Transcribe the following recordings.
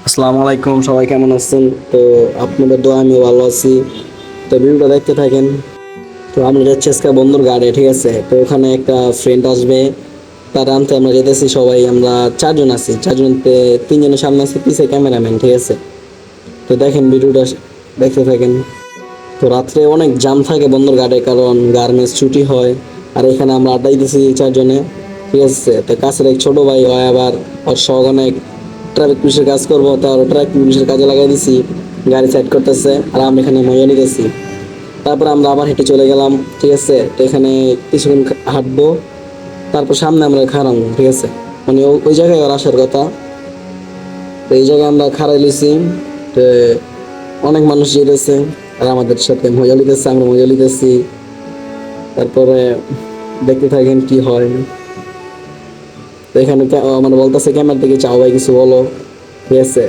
আসসালামু আলাইকুম, সবাই কেমন আছেন? তো আপনাদের দোয়া আমি ভালো আছি। তো ভিডিওটা দেখতে থাকেন। তো আমরা যাচ্ছি আজকে বন্ধুর গাড়ি, ঠিক আছে? তো ওখানে একটা ফ্রেন্ড আসবে, তার আনতে আমরা যেতেছি। সবাই আমরা চারজন আছি, চারজনতে তিনজনের সামনে আছে, পিছে ক্যামেরাম্যান, ঠিক আছে? তো দেখেন ভিডিওটা, দেখতে থাকেন। তো রাত্রে অনেক জাম থাকে বন্ধুর ঘাটে, কারণ গার্মেন্টস ছুটি হয়। আর এখানে আমরা আড্ডা দিতেছি চারজনে, ঠিক আছে? তো কাছের এক ছোট ভাই হয়, আবার ওর শখ অনেক ট্রাফিক পুলিশের কাজ করবো, তার ট্রাফিক পুলিশের কাজে লাগাই দিছি। গাড়ি সাইড করতেছে আর আমরা এখানে মজা নিতেছি। তারপর আমরা আবার হেঁটে চলে গেলাম, ঠিক আছে? তো এখানে কিছুক্ষণ হাঁটবো, তারপর সামনে আমরা খাড়াবো, ঠিক আছে? মানে ওই জায়গায় ওর আসার কথা। তো এই জায়গায় আমরা খাড়াই লিছি। তো অনেক মানুষ যেতেছে আর আমাদের সাথে মজা লিতেছে, আমরা মজা লিতেছি। তারপরে দেখতে থাকেন কি হয়। তো এখানে মানে বলতেছে ক্যামেরা থেকে, চাও ভাই কিছু বলো, ঠিক আছে?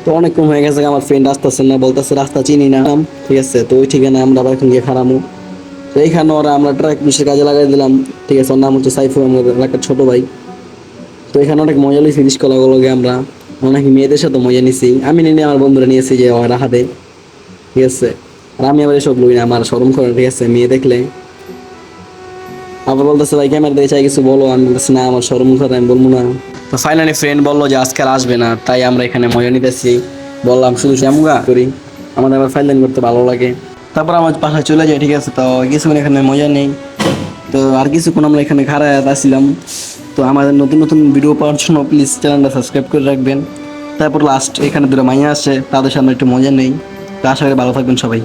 তো অনেকক্ষণ হয়ে গেছে, আমার ফ্রেন্ড আসতেছে না, বলতেছে রাস্তা চিনি না, ঠিক আছে? তো ওই ঠিকানা আমরা আবার এখন গিয়ে খারামু। তো এইখানে ওরা আমরা ট্রাক পুলিশের কাজে লাগাই দিলাম, ঠিক আছে? ওর নাম হচ্ছে সাইফুল, আমাদের এলাকার ছোট ভাই। তো এখানে অনেক মজা লিছি নিষ্কলাগুলোকে, আমরা অনেক মেয়েদের সাথে মজা নিছি। আমি নিয়ে আমার বন্ধুরা নিয়েছি যে ওরা হাতে, ঠিক আছে? আর আমি আবার এসব লই না, আমার শরম করে, ঠিক আছে? মেয়ে দেখলে আবার বলতেছে ভাই ক্যামেরা দিয়ে চাই কিছু বলো, আমি বলতেছি না আমার শরম করে, আমি বলবো না। তো ফাইনালি ফ্রেন্ড বললো যে আজকে আর আসবে না, তাই আমরা এখানে মজা নিতেছি। বললাম শুধু শ্যামুগা করি, আমাদের আবার ফাইলাইন করতে ভালো লাগে। তারপর আমার বাসায় চলে যায়, ঠিক আছে? তো কিছুক্ষণ এখানে মজা নেই। তো আর কিছুক্ষণ আমরা এখানে খাড়ায় আসছিলাম। তো আমাদের নতুন নতুন ভিডিও পাওয়ার জন্য প্লিজ চ্যানেলটা সাবস্ক্রাইব করে রাখবেন। তারপর লাস্ট এখানে দুটো মাইয়া আসে, তাদের সামনে একটু মজা নেই। তো আশা করি ভালো থাকবেন সবাই।